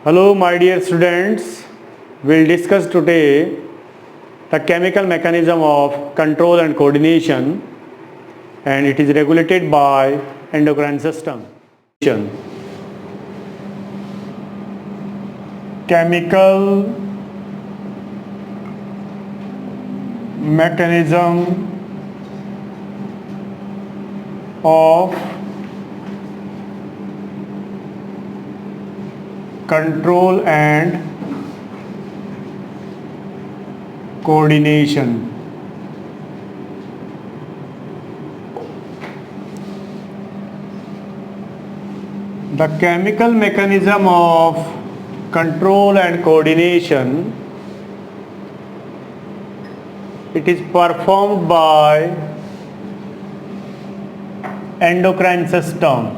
Hello my dear students, we'll discuss today the chemical mechanism of control and coordination, and it is regulated by endocrine system. Chemical mechanism of control and coordination. The chemical mechanism of control and coordination, it is performed by endocrine system.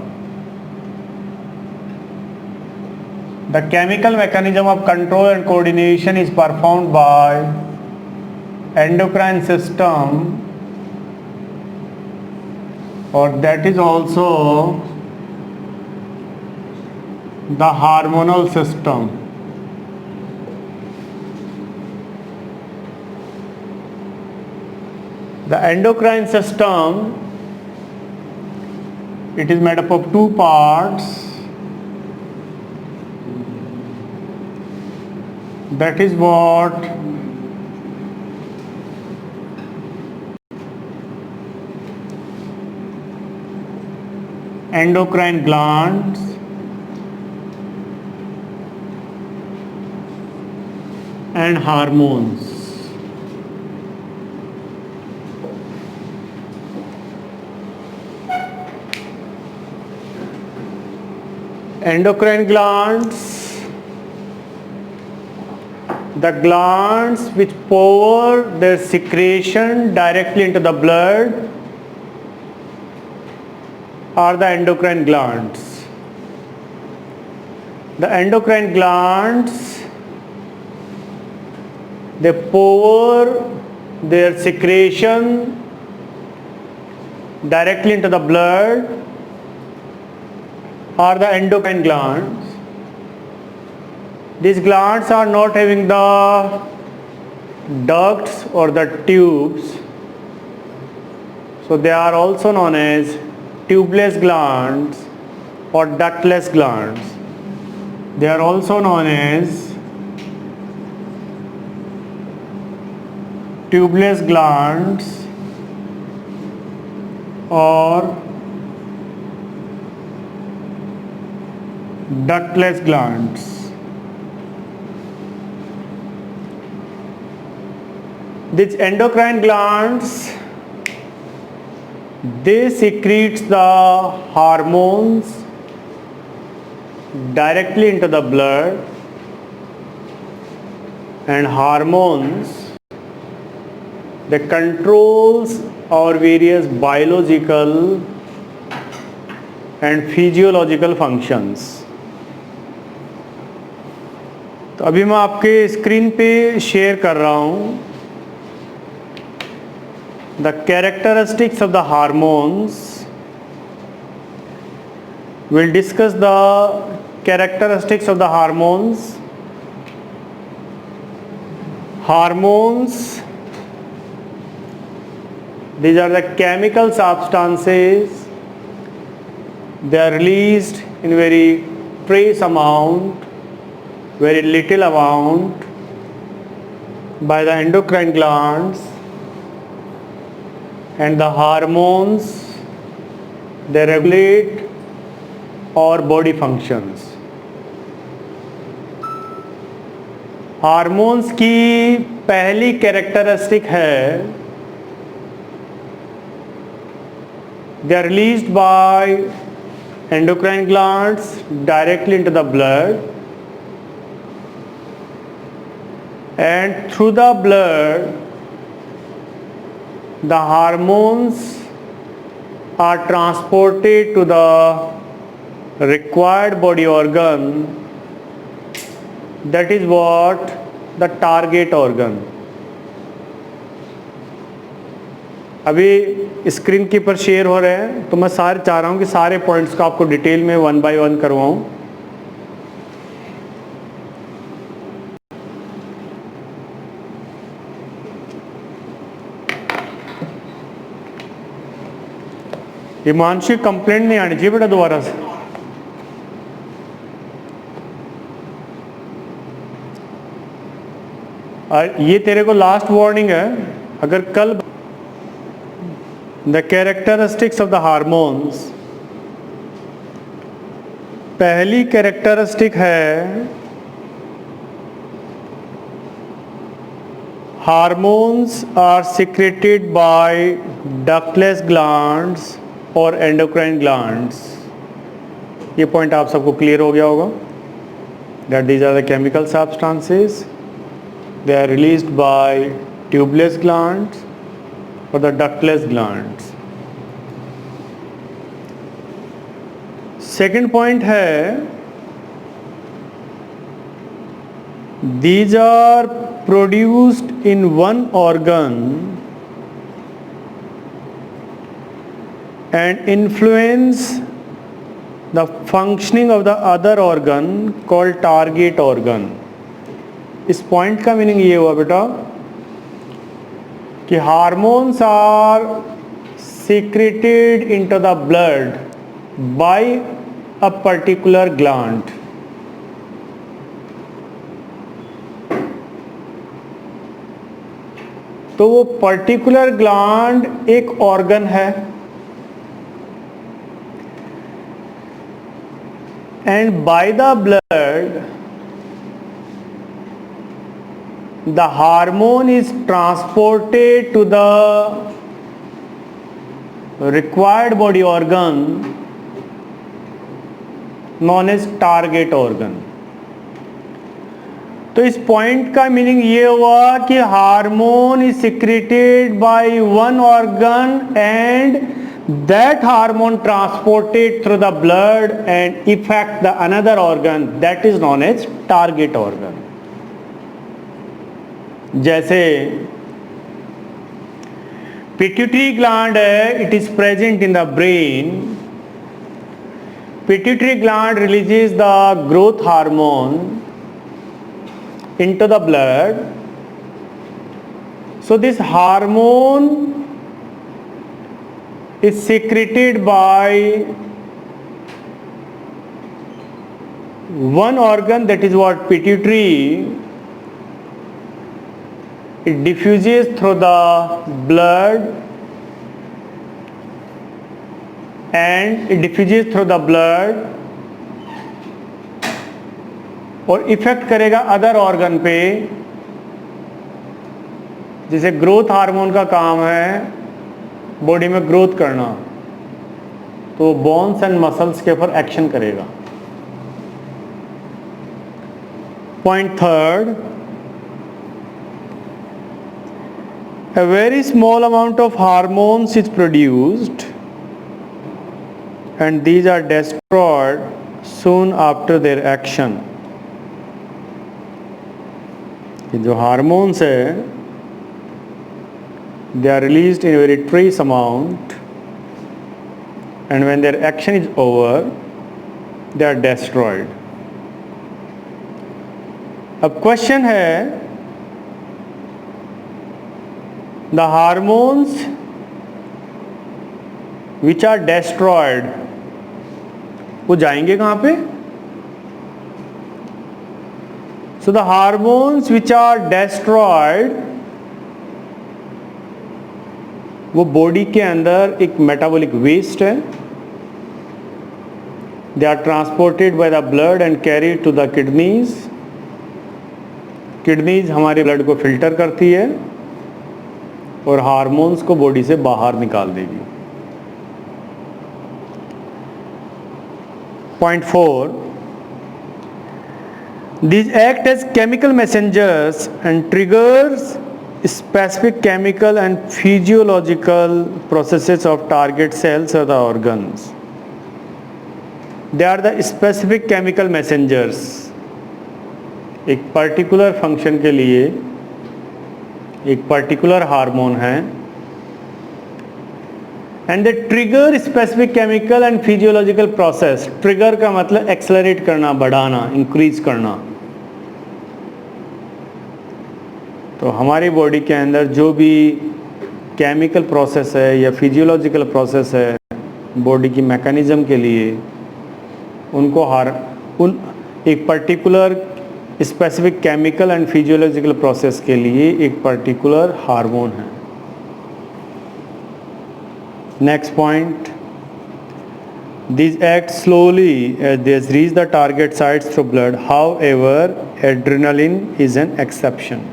The chemical mechanism of control and coordination is performed by endocrine system, or that is also the hormonal system. The endocrine system, it is made up of two parts. That is what endocrine glands and hormones. Endocrine glands, the glands which pour their secretion directly into the blood are the endocrine glands. The endocrine glands, they pour their secretion directly into the blood are the endocrine glands. These glands are not having the ducts or the tubes, so they are also known as tubeless glands or ductless glands. They are also known as tubeless glands or ductless glands. These endocrine glands, they secrete the hormones directly into the blood, and hormones, they controls our various biological and physiological functions. तो अभी मैं आपके screen पे share कर रहा हूँ the characteristics of the hormones. We'll discuss the characteristics of the hormones. Hormones, these are the chemical substances. They are released in very trace amount, very little amount by the endocrine glands. And the hormones, they regulate our body functions. Hormones की पहली characteristic है, they are released by endocrine glands directly into the blood, and through the blood the hormones are transported to the required body organ, that is what the target organ. अभी screen के पर share हो रहे हैं, तो मैं सारे चाह रहा हूँ कि सारे पॉइंट्स को आपको डिटेल में 1 बाय 1 करवाऊँ। हिमांशु कंप्लेंट नहीं आनी चाहिए बेटा दोबारा से। ये तेरे को लास्ट वार्निंग है, अगर कल the characteristics of the hormones, पहली कैरेक्टरिस्टिक है hormones are secreted by ductless glands और एंडोक्राइन ग्लैंड्स। ये पॉइंट आप सबको क्लियर हो गया होगा, that these are the chemical substances, they are released by tubeless glands or the ductless glands. Second point है, these are produced in one organ and influence the functioning of the other organ called target organ. इस point का meaning ये हुआ बेटा कि hormones are secreted into the blood by a particular gland. तो वो particular gland एक organ है and by the blood the hormone is transported to the required body organ known as target organ. तो इस पॉइंट का meaning ये हुआ कि hormone is secreted by one organ and that hormone transported through the blood and effect the another organ, that is known as target organ. जैसे pituitary gland है, it is present in the brain. Pituitary gland releases the growth hormone into the blood. So this hormone is secreted by one organ, that is what pituitary. It diffuses through the blood और effect करेगा other organ पे। जैसे growth hormone का काम है body में growth करना, तो बोन्स एंड मसल्स के ऊपर एक्शन करेगा। Point third, a very small amount of hormones is produced and these are destroyed soon after their action. ये जो हार्मोन्स है, they are released in a very trace amount and when their action is over they are destroyed. अब question है, the hormones which are destroyed वो जाएंगे कहाँ पे? So the hormones which are destroyed वो बॉडी के अंदर एक मेटाबॉलिक वेस्ट है। They are transported by the blood and carried to the kidneys. Kidneys हमारे ब्लड को फिल्टर करती है और हार्मोन्स को बॉडी से बाहर निकाल देगी। Point 4, these act as chemical messengers and triggers specific chemical and physiological processes of target cells or the organs. They are the specific chemical messengers. एक पर्टिकुलर फंक्शन के लिए एक पर्टिकुलर हार्मोन है and they trigger specific chemical and physiological process. Trigger का मतलब accelerate करना, बढ़ाना, increase करना। तो हमारी बॉडी के अंदर जो भी केमिकल प्रोसेस है या फिजियोलॉजिकल प्रोसेस है बॉडी की मैकेनिज्म के लिए, उनको एक particular specific chemical and physiological process के लिए एक पर्टिकुलर हार्मोन है। Next point, these act slowly as they reach the target sites through blood. However, adrenaline is an exception.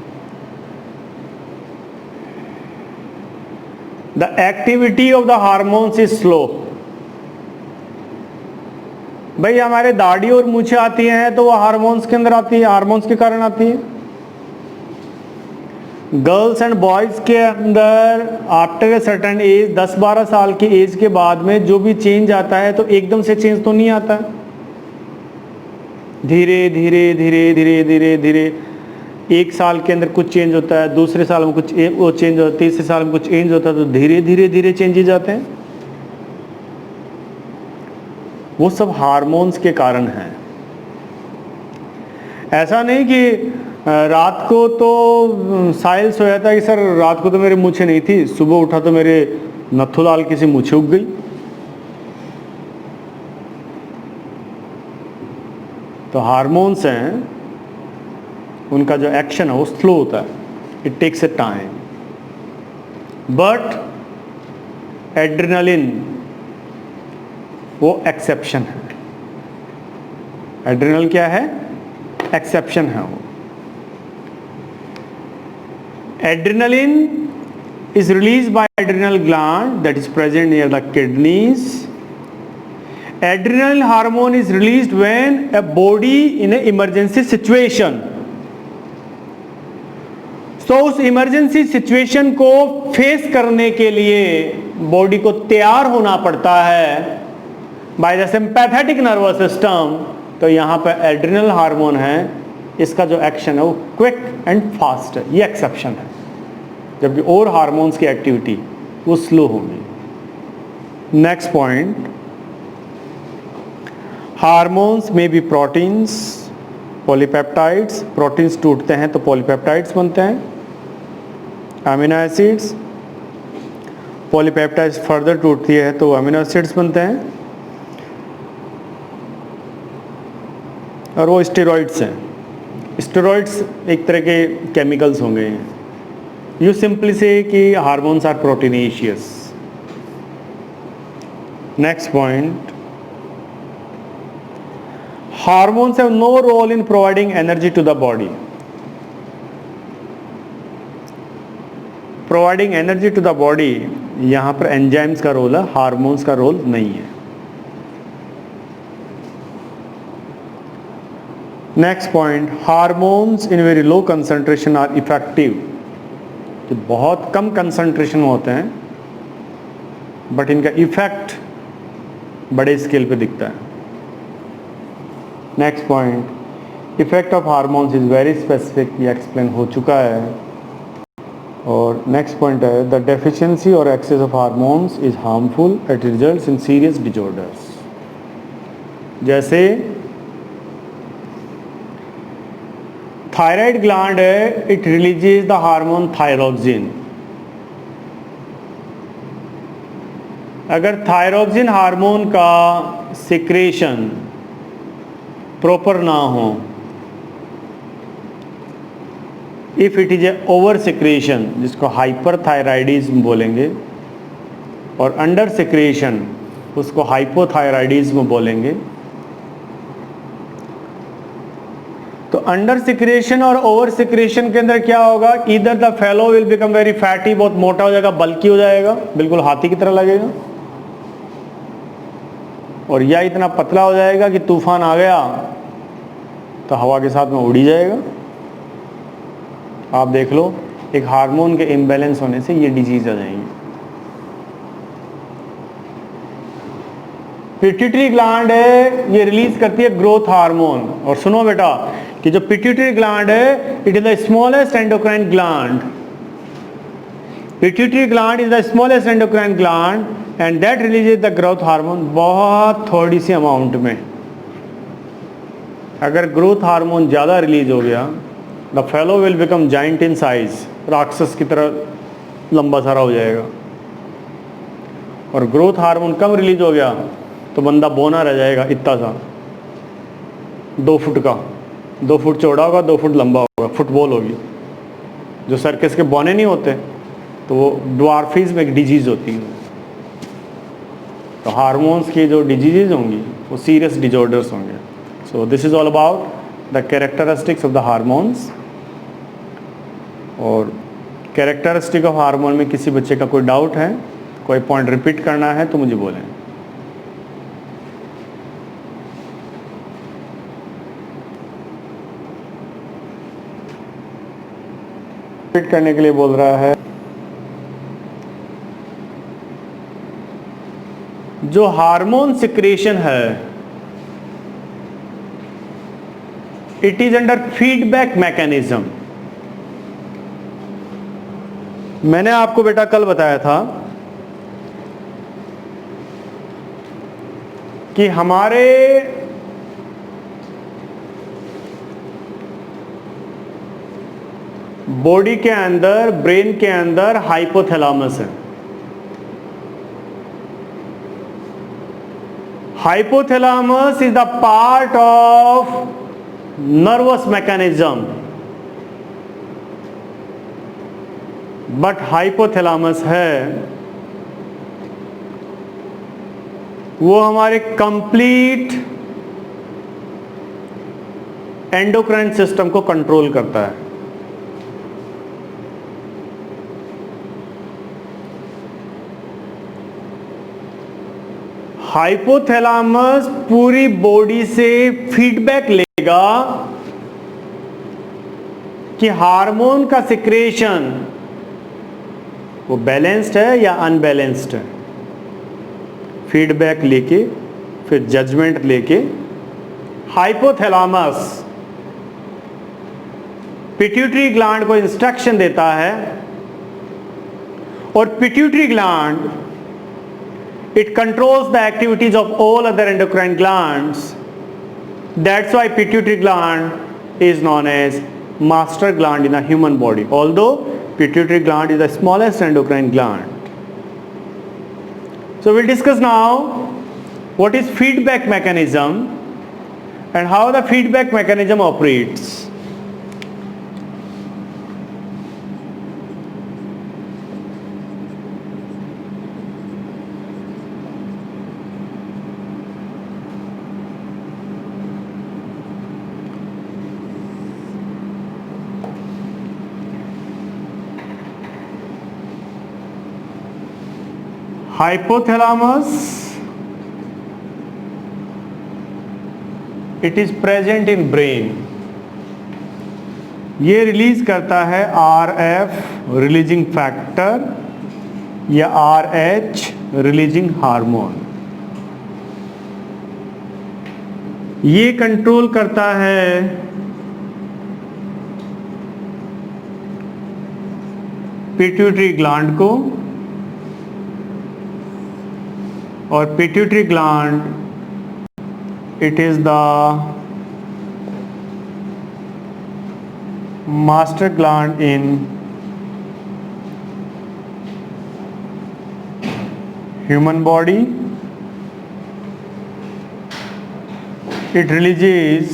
The activity of the hormones is slow. भाई हमारे दाढ़ी और मूछें आती हैं तो वो हार्मोन्स के अंदर आती है, हार्मोन्स के कारण आती है। गर्ल्स एंड बॉयज़ के अंदर आफ्टर ए सर्टेन एज, 10-12 साल की एज के बाद में जो भी चेंज आता है तो एकदम से चेंज तो नहीं आता है, धीरे धीरे धीरे धीरे धीरे धीरे। एक साल के अंदर कुछ चेंज होता है, दूसरे साल में कुछ वो चेंज होता है, तीसरे साल में कुछ चेंज होता है, तो धीरे धीरे धीरे चेंजेज आते हैं। वो सब हार्मोन्स के कारण हैं। ऐसा नहीं कि रात को तो साहिल सोया था कि सर रात को तो मेरे मूछें नहीं थी, सुबह उठा तो मेरे नथुलाल की सी मूछें उग गई। तो हार्मोन्स हैं, उनका जो एक्शन है वो स्लो होता है, it takes a time. But adrenaline वो एक्सेप्शन है। एड्रेनल क्या है? एक्सेप्शन है वो। Adrenaline is released by adrenal gland that is present near the kidneys. Adrenal hormone is released when a body in an emergency situation. So उस emergency situation को face करने के लिए बॉडी को तैयार होना पड़ता है by the sympathetic nervous system। तो यहाँ पर एड्रिनल हार्मोन है, इसका जो एक्शन है वो क्विक एंड फास्ट है, ये एक्सेप्शन है। जबकि और हार्मोन्स की एक्टिविटी वो स्लो होगी। नेक्स्ट पॉइंट, हार्मोन्स में भी प्रोटीन्स, पॉलीपेप्टाइड्स। प्रोटीन्स टूटते हैं तो पॉलीपेप्टाइड्स बनते हैं, अमीनो एसिड्स। पॉलीपेप्टाइड्स फर्दर टूटती है तो अमीनो एसिड्स बनते हैं, और वो स्टेरॉइड्स हैं। स्टेरॉइड्स एक तरह के केमिकल्स होंगे। यू सिंपली से कि hormones are proteinaceous. Next point, hormones have no role in providing energy to the body. Providing energy to the body, यहां पर एंजाइम्स का रोल है, हार्मोन्स का रोल नहीं है। Next point, hormones in very low concentration are effective. तो बहुत कम concentration में होते हैं बट इनका इफेक्ट बड़े स्केल पे दिखता है। Next point, effect of hormones is very specific, ये एक्सप्लेन हो चुका है। और नेक्स्ट पॉइंट है, द डेफिशिएंसी और excess of hormones is harmful, it results in serious disorders. जैसे थायराइड ग्लैंड है, it releases the hormone thyroxine. अगर थायरोक्सिन हार्मोन का सिक्रेशन प्रॉपर ना हो, if it is a over secretion, जिसको hyperthyroidism बोलेंगे, और अंडर सिक्रेशन उसको हाइपोथायराइडिज्म बोलेंगे। तो अंडर सिक्रेशन और ओवर सिक्रेशन के अंदर क्या होगा, इधर the fellow will become very fatty, बहुत मोटा हो जाएगा, बल्की हो जाएगा, बिल्कुल हाथी की तरह लगेगा, और या इतना पतला हो जाएगा कि तूफान आ गया तो हवा के साथ में उड़ ही जाएगा। आप देख लो, एक हार्मोन के इम्बैलेंस होने से ये डिजीज आ जाएंगी। पिट्यूटरी ग्लैंड है, ये रिलीज करती है ग्रोथ हार्मोन। और सुनो बेटा कि जो पिट्यूटरी ग्लैंड है, it is the smallest endocrine gland. Pituitary gland is the smallest endocrine gland and that releases the growth hormone, बहुत थोड़ी सी अमाउंट में। अगर ग्रोथ हार्मोन ज़्यादा रिलीज हो गया, the fellow will become giant in size, राक्षस की तरह लंबा सारा हो जाएगा। और ग्रोथ हार्मोन कम रिलीज हो गया तो बंदा बोना रह जाएगा, इतना सा 2 फुट का, 2 फुट चौड़ा होगा, 2 फुट लंबा होगा, फुटबॉल होगी। जो सर्कस के बौने नहीं होते तो वो ड्वार्फिज्म एक डिजीज़ होती है। तो हार्मोन्स की जो डिजीज़ होंगी वो सीरियस डिजॉर्डर्स होंगे। So this is all about the characteristics of the hormones. और कैरेक्टरिस्टिक ऑफ हार्मोन में किसी बच्चे का कोई डाउट है, कोई पॉइंट रिपीट करना है तो मुझे बोलें। रिपीट करने के लिए बोल रहा है। जो हार्मोन सिक्रेशन है, it is under feedback mechanism. मैंने आपको बेटा कल बताया था कि हमारे बॉडी के अंदर, ब्रेन के अंदर हाइपोथैलेमस है। Hypothalamus is the part of nervous mechanism, but hypothalamus है वो हमारे कंप्लीट एंडोक्राइन सिस्टम को कंट्रोल करता है। हाइपोथैलेमस पूरी बॉडी से फीडबैक लेगा कि हार्मोन का सिक्रेशन वो बैलेंस्ड है या अनबैलेंस्ड है। फीडबैक लेके फिर जजमेंट लेके हाइपोथैलेमस पिट्यूटरी ग्लैंड को इंस्ट्रक्शन देता है, और pituitary gland it controls the activities of all other endocrine glands. That's why pituitary gland is known as master gland in a human body, although pituitary gland is the smallest endocrine gland. So we'll discuss now what is feedback mechanism and how the feedback mechanism operates. Hypothalamus, it is present in brain. ये release करता है RF releasing factor या RH releasing hormone. ये control करता है pituitary gland को, और pituitary gland it is the master gland in human body. It releases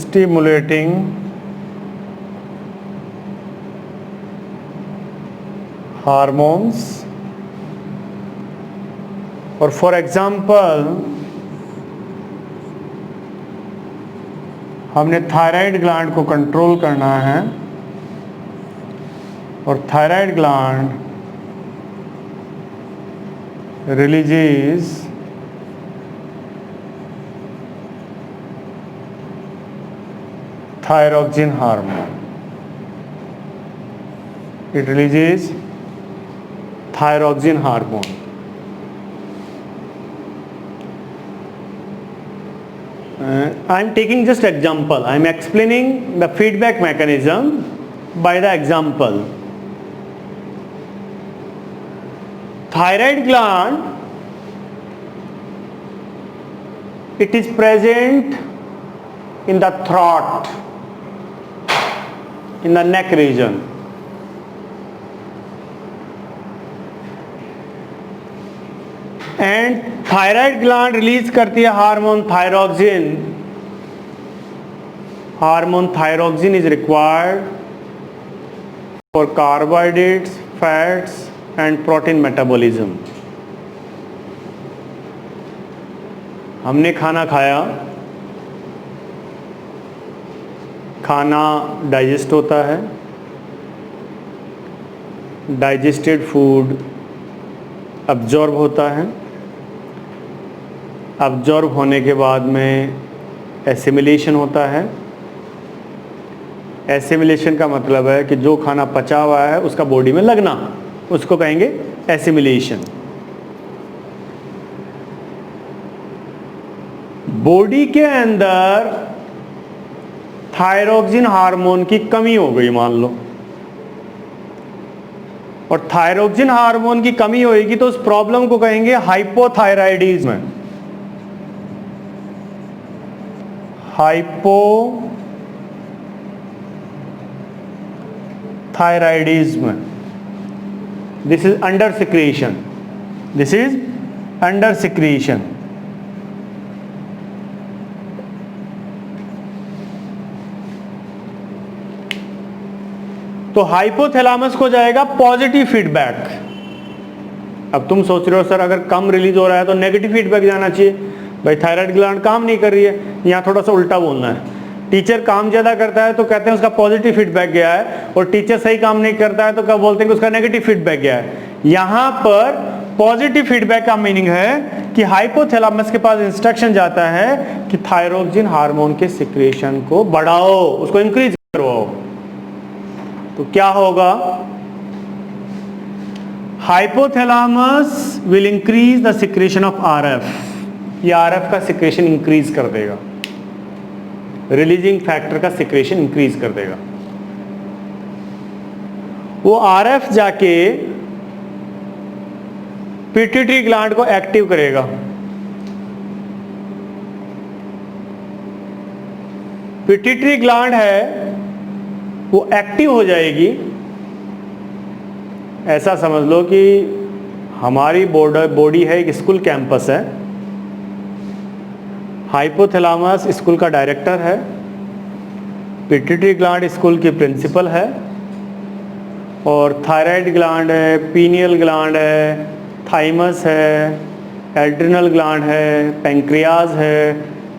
stimulating hormones. और फॉर एग्जाम्पल हमने थायराइड ग्लैंड को कंट्रोल करना है, और thyroid gland releases thyroxine hormone. It releases thyroxine hormone. I am taking just example. I am explaining the feedback mechanism by the example. Thyroid gland, it is present in the throat, in the neck region. And thyroid gland release करती है hormone thyroxine. Hormone thyroxine is required for carbohydrates, fats and protein metabolism. हमने खाना खाया, खाना digest होता है, digested food absorb होता है, अब्जॉर्ब होने के बाद में एसिमिलेशन होता है. एसिमिलेशन का मतलब है कि जो खाना पचा हुआ है उसका बॉडी में लगना, उसको कहेंगे एसिमिलेशन. बॉडी के अंदर थायरोक्सिन हार्मोन की कमी हो गई मान लो, और थायरोक्सिन हार्मोन की कमी होगी तो उस प्रॉब्लम को कहेंगे hypothyroidism. Hypothyroidism. This is under secretion. This is under secretion. तो हाइपोथैलेमस को जाएगा पॉजिटिव फीडबैक. अब तुम सोच रहे हो सर अगर कम रिलीज हो रहा है तो नेगेटिव फीडबैक जाना चाहिए. भाई थायराइड ग्लैंड काम नहीं कर रही है, यहाँ थोड़ा सा उल्टा बोलना है. टीचर काम ज़्यादा करता है तो कहते हैं उसका पॉजिटिव फीडबैक गया है, और टीचर सही काम नहीं करता है तो क्या बोलते हैं कि उसका नेगेटिव फीडबैक गया है. यहाँ पर पॉजिटिव फीडबैक का मीनिंग है कि हाइपोथैलेमस के पास इंस्ट्रक्शन जाता है कि थायरोक्सिन हार्मोन के सिक्रेशन को बढ़ाओ, उसको इंक्रीज करवाओ. तो क्या होगा? Hypothalamus will increase the secretion of RF. ये आरएफ का सिक्रेशन इंक्रीज कर देगा, रिलीजिंग फैक्टर का सिक्रेशन इंक्रीज कर देगा. वो आरएफ जाके पिट्यूटरी ग्लैंड को एक्टिव करेगा. पिट्यूटरी ग्लैंड है वो एक्टिव हो जाएगी. ऐसा समझ लो कि हमारी बॉडी है एक स्कूल कैंपस है. हाइपोथैलेमस स्कूल का डायरेक्टर है, पिट्यूटरी ग्लैंड स्कूल की प्रिंसिपल है, और थायराइड ग्लैंड है, पीनियल ग्लैंड है, थाइमस है, एड्रिनल ग्लैंड है, पैंक्रियाज है,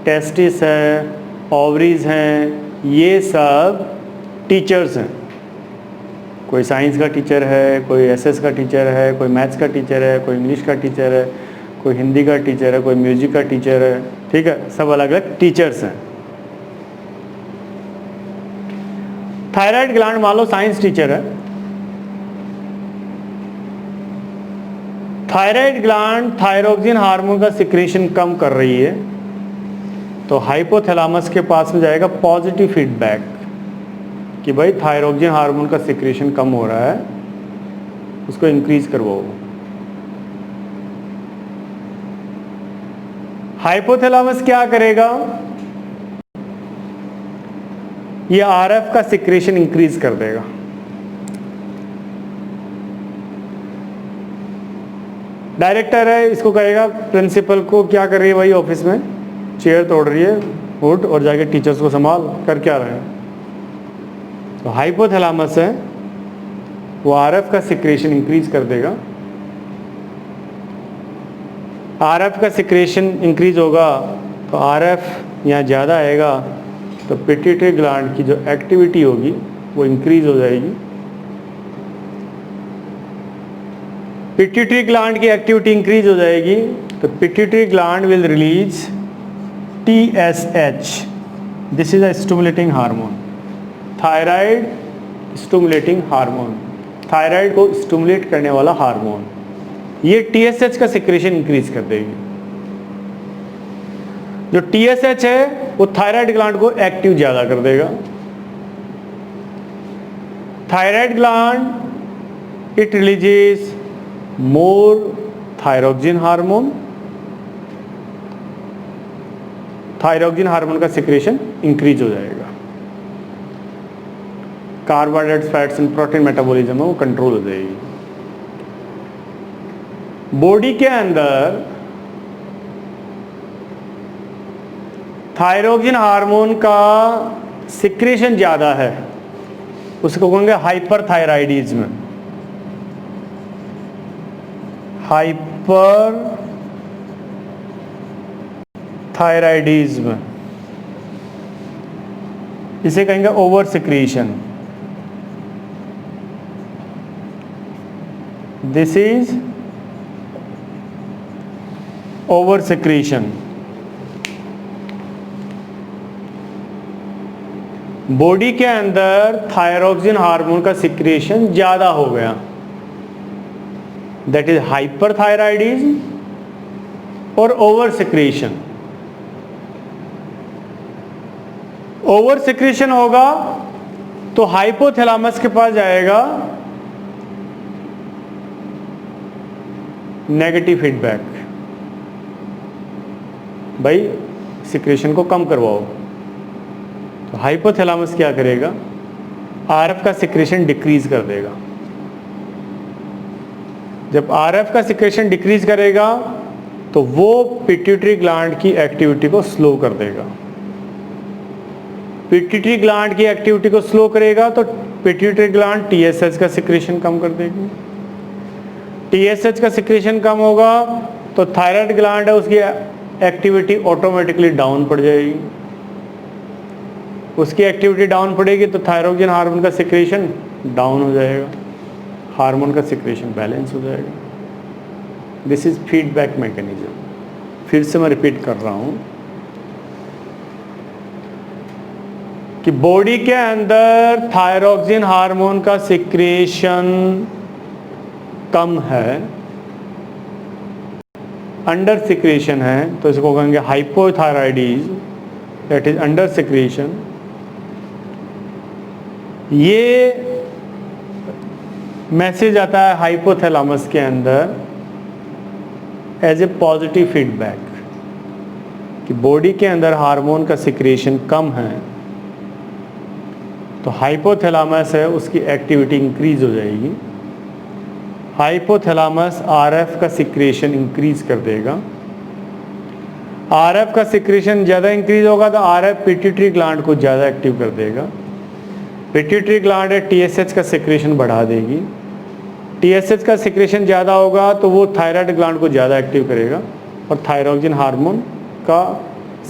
टेस्टिस है, ओवरीज हैं. ये सब टीचर्स हैं. कोई साइंस का टीचर है, कोई एसएस का टीचर है, कोई मैथ्स का टीचर है, कोई इंग्लिश का टीचर है, कोई हिंदी का टीचर है, कोई म्यूजिक का टीचर है. ठीक है, सब अलग अलग टीचर्स हैं. थायराइड ग्लैंड मान लो साइंस टीचर है. थायराइड ग्लैंड थायरोक्सिन हार्मोन का सिक्रेशन कम कर रही है, तो हाइपोथैलेमस के पास में जाएगा पॉजिटिव फीडबैक कि भाई थायरोक्सिन हार्मोन का सिक्रेशन कम हो रहा है, उसको इंक्रीज करवाओ. हाइपोथैलेमस क्या करेगा? ये आरएफ का सिक्रेशन इंक्रीज कर देगा. डायरेक्टर है, इसको कहेगा प्रिंसिपल को क्या कर रही है भाई ऑफिस में, चेयर तोड़ रही है, उठ और जाके टीचर्स को संभाल, कर क्या रहे हैं. तो हाइपोथैलेमस है वो आरएफ का सिक्रेशन इंक्रीज कर देगा. आरएफ का सिक्रेशन इंक्रीज होगा तो आरएफ यहाँ ज़्यादा आएगा, तो पिट्यूटरी ग्लैंड की जो एक्टिविटी होगी वो इंक्रीज हो जाएगी. पिट्यूटरी ग्लैंड की एक्टिविटी इंक्रीज हो जाएगी तो pituitary gland will release TSH. This is a stimulating hormone, thyroid stimulating hormone, thyroid को स्टिमुलेट करने वाला हार्मोन. ये TSH का सिक्रेशन इंक्रीज कर देगी. जो TSH है वो थायराइड ग्लैंड को एक्टिव ज़्यादा कर देगा. thyroid gland, it releases more thyroxine hormone. Thyroxine hormone का सिक्रेशन इंक्रीज हो जाएगा, carbohydrates, fats and protein metabolism है वो कंट्रोल हो जाएगी। बॉडी के अंदर थायरोक्सिन हार्मोन का सिक्रेशन ज़्यादा है, उसको कहेंगे हाइपरथायराइडिज्म। हाइपरथायराइडिज्म, इसे कहेंगे over secretion. This is over secretion. Body के अंदर थायरोक्सिन हार्मोन का सिक्रेशन ज़्यादा हो गया, दैट इज हाइपरथायराइडिज्म और ओवर सिक्रेशन। ओवर सिक्रेशन होगा तो हाइपोथैलेमस के पास जाएगा नेगेटिव फीडबैक, भाई सिक्रेशन को कम करवाओ। तो हाइपोथैलेमस क्या करेगा, आरएफ का सिक्रेशन डिक्रीज कर देगा। जब आरएफ का सिक्रेशन डिक्रीज करेगा तो वो पिट्यूटरी ग्लैंड की एक्टिविटी को स्लो कर देगा। पिट्यूटरी ग्लैंड की एक्टिविटी को स्लो करेगा तो पिट्यूटरी ग्लैंड टीएसएच का सिक्रेशन कम कर देगी। टीएसएच का सिक्रेशन कम होगा तो थायराइड ग्लैंड है उसकी एक्टिविटी ऑटोमेटिकली डाउन पड़ जाएगी। उसकी एक्टिविटी डाउन पड़ेगी तो थायरोक्सिन हार्मोन का सिक्रेशन डाउन हो जाएगा, हार्मोन का सिक्रेशन बैलेंस हो जाएगा। This is feedback mechanism. फिर से मैं रिपीट कर रहा हूं कि बॉडी के अंदर थायरोक्सिन हार्मोन का सिक्रेशन कम है, अंडर सिक्रेशन है, तो इसको कहेंगे hypothyroidism, that is under secretion. ये मैसेज आता है हाइपोथैलेमस के अंदर एज ए पॉजिटिव फीडबैक कि बॉडी के अंदर हार्मोन का सिक्रेशन कम है, तो हाइपोथैलेमस है उसकी एक्टिविटी इंक्रीज हो जाएगी। हाइपोथैलेमस आरएफ का सिक्रेशन इंक्रीज कर देगा। आरएफ का सिक्रेशन ज़्यादा इंक्रीज होगा तो आरएफ पिट्यूटरी ग्लैंड को ज़्यादा एक्टिव कर देगा। पिट्यूटरी ग्लैंड है टीएसएच का सिक्रेशन बढ़ा देगी। टीएसएच का सिक्रेशन ज़्यादा होगा तो वो थायराइड ग्लैंड को ज़्यादा एक्टिव करेगा और थायरोक्सिन हार्मोन का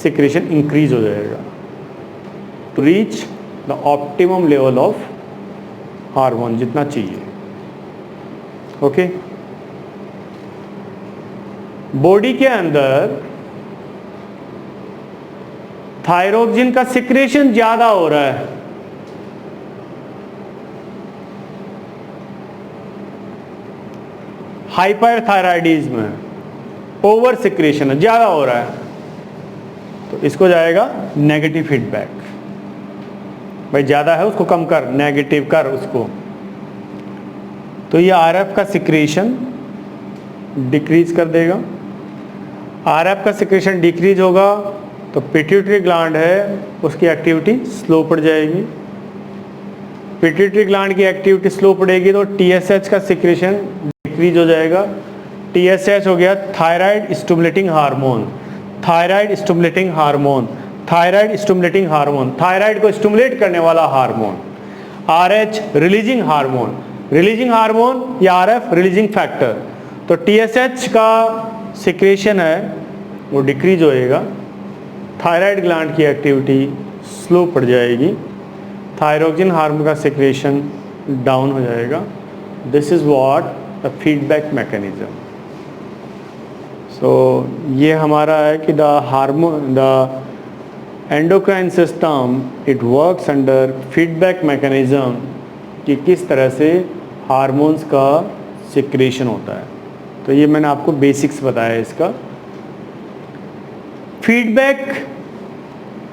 सिक्रेशन इंक्रीज हो जाएगा to reach the optimum level of hormone जितना चाहिए। ओके, बॉडी के अंदर थायरोक्सिन का सिक्रेशन ज़्यादा हो रहा है, हाइपरथायराइडिज्म है, ओवर सिक्रेशन है, ज़्यादा हो रहा है, तो इसको जाएगा नेगेटिव फीडबैक। भाई ज़्यादा है उसको कम कर, नेगेटिव कर उसको। तो ये आरएफ का सिक्रेशन डिक्रीज कर देगा। आरएफ का सिक्रेशन डिक्रीज होगा तो पिट्यूटरी ग्लैंड है उसकी एक्टिविटी स्लो पड़ जाएगी। पिट्यूटरी ग्लैंड की एक्टिविटी स्लो पड़ेगी तो टीएसएच का सिक्रेशन डिक्रीज हो जाएगा। टीएसएच हो गया thyroid stimulating hormone. Thyroid stimulating hormone, thyroid stimulating hormone, thyroid को स्टिमुलेट करने वाला hormone. RH releasing hormone, releasing hormone या आरएफ रिलीजिंग फैक्टर। तो टीएसएच का सिक्रेशन है वो डिक्रीज होएगा, थायराइड ग्लैंड की एक्टिविटी स्लो पड़ जाएगी, थायरोक्सिन हार्मोन का सिक्रेशन डाउन हो जाएगा। This is what the feedback mechanism. So ये हमारा है कि the hormone, the endocrine system it works under feedback mechanism, कि किस तरह से हार्मोन्स का सिक्रेशन होता है। तो ये मैंने आपको बेसिक्स बताया इसका। फीडबैक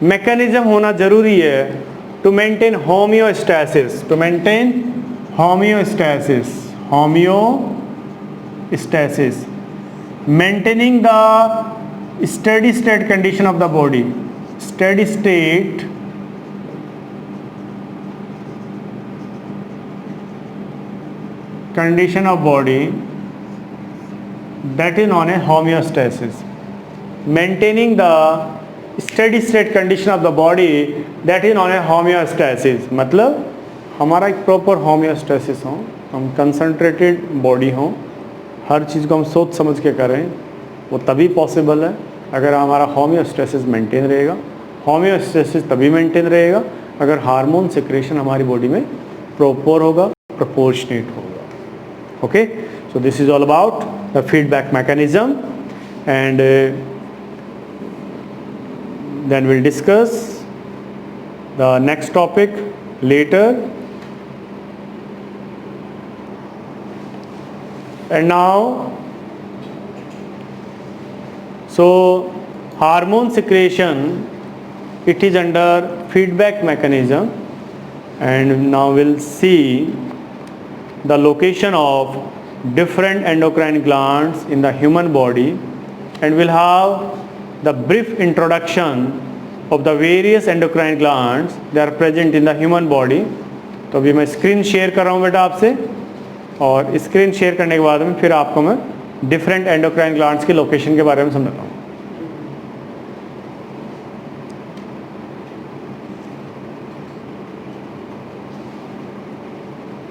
मैकेनिज्म होना ज़रूरी है to maintain homeostasis, to maintain homeostasis, homeostasis, maintaining the steady state condition of the body, steady state condition of body, that is known as homeostasis. Maintaining the steady state condition of the body, that is known as homeostasis. मतलब हमारा एक proper homeostasis हो, हम concentrated body हो, हर चीज़ को हम सोच समझ के करें, वो तभी पॉसिबल है अगर हमारा होम्योस्टेसिस मेंटेन रहेगा। होम्योस्टेसिस तभी मेंटेन रहेगा अगर हार्मोन सिक्रेशन हमारी बॉडी में प्रॉपर होगा, प्रोपोर्शनेट होगा। Okay, so this is all about the feedback mechanism and then we'll discuss the next topic later. And now, so hormone secretion, it is under feedback mechanism, and now we'll see the location of different endocrine glands in the human body, and we'll have the brief introduction of the various endocrine glands that are present in the human body. तो अभी मैं screen share कर रहा हूँ बेटा आपसे, और screen share करने के बाद में फिर आपको मैं डिफरेंट एंडोक्राइन ग्लैंड्स की लोकेशन के बारे में समझाता हूँ।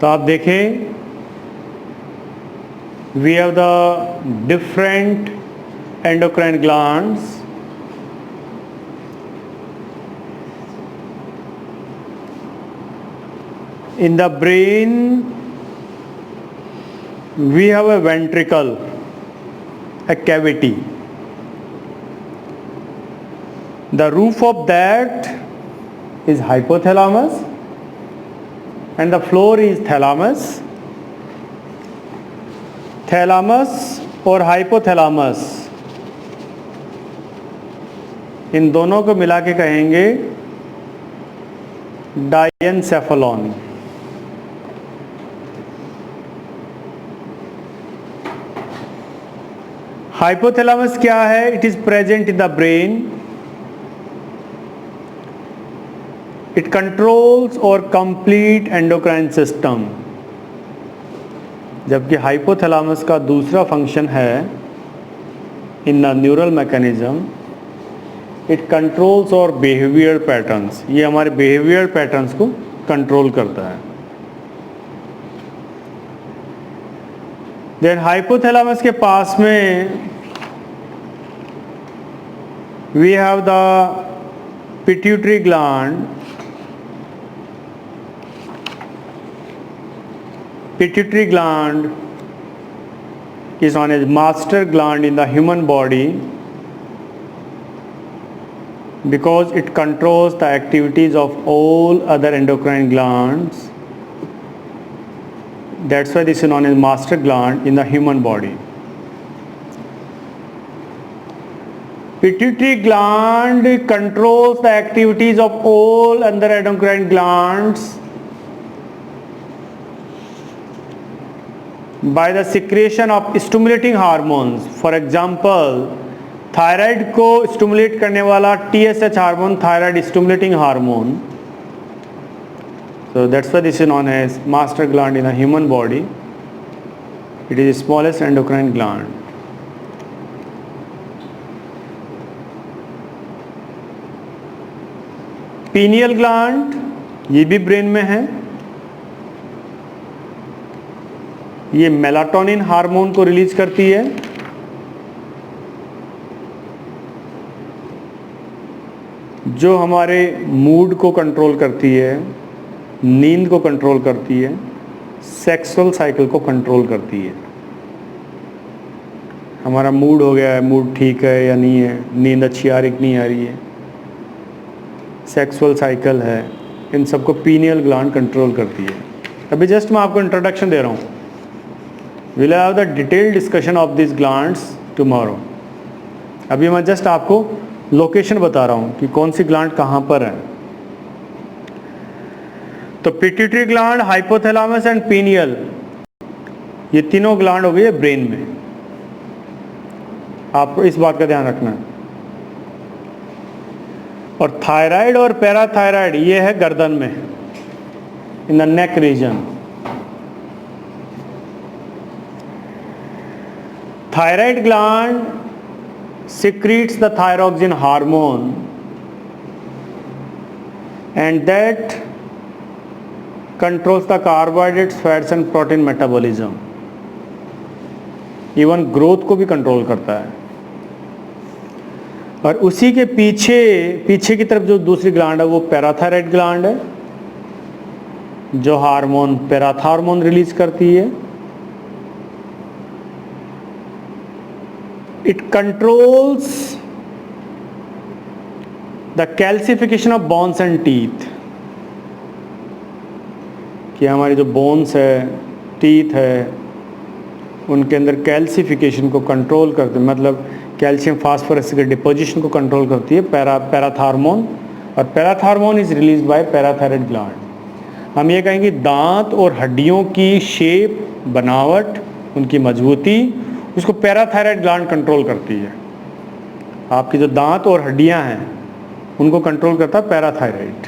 तो आप देखें, we have the different endocrine glands. In the brain, we have a ventricle, a cavity. The roof of that is hypothalamus and the floor is thalamus. Thalamus और hypothalamus, इन दोनों को मिला के कहेंगे डायनसेफेलॉन। हाइपोथैलेमस क्या है? It is present in the brain, it controls और complete endocrine system. जबकि हाइपोथैलेमस का दूसरा फंक्शन है in the neural mechanism, it controls और बिहेवियर पैटर्न्स, ये हमारे बिहेवियर पैटर्न्स को कंट्रोल करता है। देन हाइपोथैलेमस के पास में we have the pituitary gland. Pituitary gland is known as master gland in the human body because it controls the activities of all other endocrine glands. That's why this is known as master gland in the human body. Pituitary gland controls the activities of all other endocrine glands by the secretion of stimulating hormones. For example, thyroid को stimulate करने वाला TSH hormone, thyroid stimulating hormone. So that's why this is known as master gland in a human body. It is the smallest endocrine gland. Pineal gland, ये भी brain में है, ये melatonin hormone को release करती है. जो हमारे मूड को कंट्रोल करती है, नींद को कंट्रोल करती है, सेक्सुअल साइकिल को कंट्रोल करती है. हमारा मूड हो गया है, मूड ठीक है या नहीं है, नींद अच्छी आ रही कि नहीं आ रही है, सेक्सुअल साइकिल है, इन सबको पीनियल ग्लैंड कंट्रोल करती है. अभी जस्ट मैं आपको इंट्रोडक्शन दे रहा हूँ. Will have the detail discussion of this glands tomorrow. अभी मैं जस्ट आपको लोकेशन बता रहा हूँ कि कौन सी ग्लैंड कहाँ पर है. तो pituitary gland, hypothalamus and pineal, ये तीनों ग्लैंड हो गई है ब्रेन में। आपको इस बात का ध्यान रखना है। और थायराइड और पैराथायराइड ये है गर्दन में, in the neck region. Thyroid gland secretes the thyroxine hormone and that controls the carbohydrates, fats and protein metabolism. Even growth को भी कंट्रोल करता है। और उसी के पीछे की तरफ जो दूसरी ग्लैंड है वो पैराथायराइड ग्लैंड है, जो हार्मोन पैराथार्मोन रिलीज करती है। It controls the calcification of bones and teeth, कि हमारी जो बोन्स है, टीथ है, उनके अंदर कैल्सिफिकेशन को कंट्रोल करते हैं, मतलब कैल्शियम फास्फोरस के डिपोजिशन को कंट्रोल करती है पैराथार्मोन। और parathormone is release by parathyroid gland. हम ये कहेंगे दांत और हड्डियों की शेप, बनावट, उनकी मजबूती, उसको पैराथायराइड ग्लैंड कंट्रोल करती है। आपकी जो दांत और हड्डियां हैं उनको कंट्रोल करता है पैराथायराइड।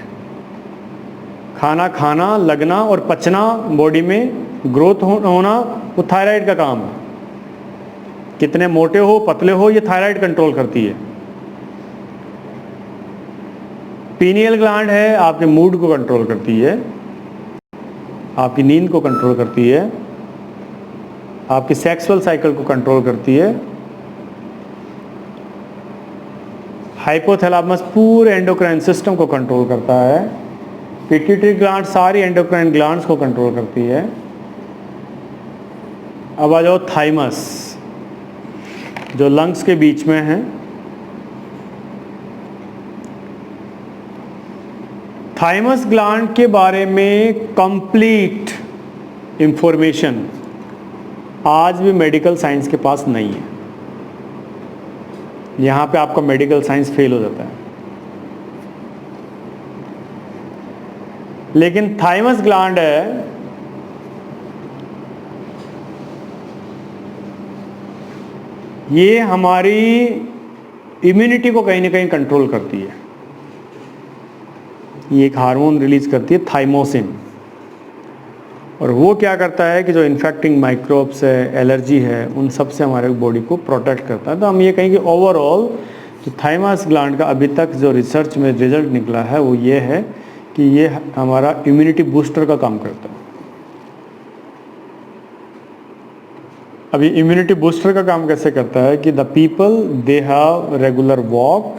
खाना खाना, लगना और पचना, बॉडी में ग्रोथ होना, वो थायराइड का काम है। कितने मोटे हो, पतले हो, ये थायराइड कंट्रोल करती है। पीनियल ग्लैंड है, आपके मूड को कंट्रोल करती है, आपकी नींद को कंट्रोल करती है, आपकी सेक्सुअल साइकिल को कंट्रोल करती है। हाइपोथैलेमस पूरे एंडोक्राइन सिस्टम को कंट्रोल करता है। पिट्यूटरी ग्लैंड सारी एंडोक्राइन ग्लैंड्स को कंट्रोल करती है। अब आ जाओ थाइमस, जो लंग्स के बीच में है। थाइमस ग्लैंड के बारे में कंप्लीट इंफॉर्मेशन आज भी मेडिकल साइंस के पास नहीं है। यहाँ पे आपका मेडिकल साइंस फेल हो जाता है। लेकिन थाइमस ग्लैंड है, ये हमारी इम्यूनिटी को कहीं ना कहीं कंट्रोल करती है। ये एक हार्मोन रिलीज करती है थाइमोसिन, और वो क्या करता है कि जो इन्फेक्टिंग माइक्रोब्स है, एलर्जी है, उन सब से हमारे बॉडी को प्रोटेक्ट करता है। तो हम ये कहेंगे ओवरऑल जो थाइमस ग्लैंड का अभी तक जो रिसर्च में रिजल्ट निकला है वो ये है कि ये हमारा इम्यूनिटी बूस्टर का काम करता है। अभी इम्यूनिटी बूस्टर का काम कैसे करता है कि the people they have regular walk,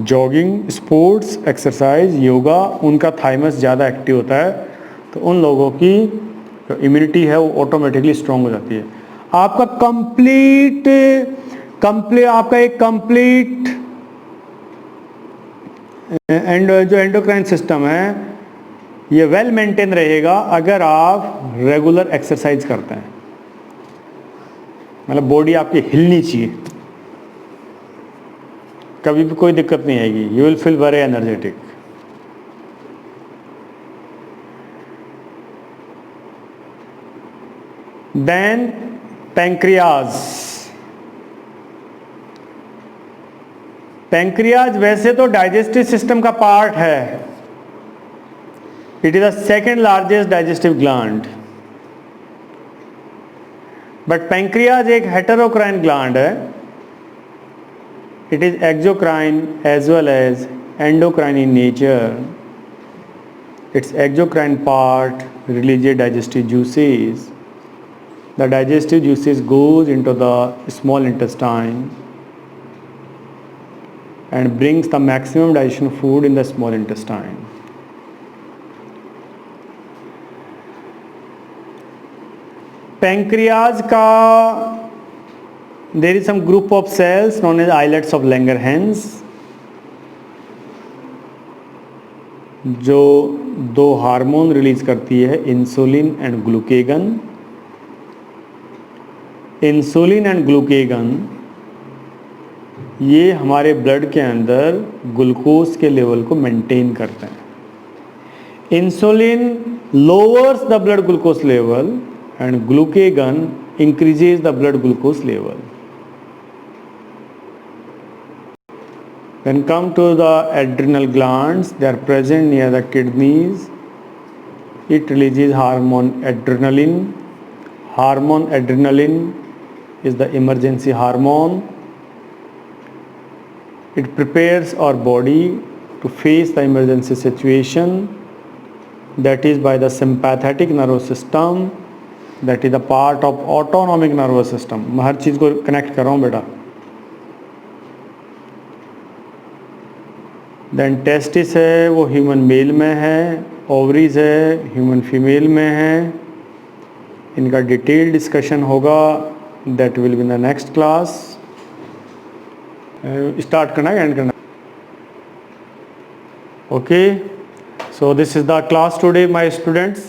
jogging, sports, exercise, yoga, उनका थाइमस ज़्यादा एक्टिव होता है, तो उन लोगों की जो इम्यूनिटी है वो ऑटोमेटिकली स्ट्रॉन्ग हो जाती है। आपका आपका एक कंप्लीट जो एंडोक्राइन सिस्टम है ये वेल मेंटेन रहेगा अगर आप रेगुलर एक्सरसाइज करते हैं। मतलब बॉडी आपकी हिलनी चाहिए, कभी भी कोई दिक्कत नहीं आएगी। You will feel very energetic. Then pancreas. Pancreas वैसे तो डाइजेस्टिव सिस्टम का पार्ट है। It is the second largest digestive gland, but pancreas एक हेटेरोक्राइन ग्लैंड है। It is exocrine as well as endocrine in nature. Its exocrine part releases digestive juices. The digestive juices goes into the small intestine and brings the maximum digestion of food in the small intestine. Pancreas का there is some group of cells known as islets of Langerhans, जो दो hormone release करती है, insulin and ग्लूकेगन। Insulin and ग्लूकेगन ये हमारे blood के अंदर glucose के लेवल को मेंटेन करते हैं। Insulin lowers the blood glucose level and glucagon increases the blood glucose level. When come to the adrenal glands, they are present near the kidneys. It releases hormone adrenaline. Hormone adrenaline is the emergency hormone. It prepares our body to face the emergency situation. That is by the sympathetic nervous system. That is the part of autonomic nervous system. मैं हर चीज़ को connect कर रहा हूँ बेटा. Then testis है वो human male में है, ओवरीज है ह्यूमन फीमेल में है. इनका डिटेल डिस्कशन होगा, that will be in the next class. Start करना है एंड करना. Okay, so this is the class today, my students.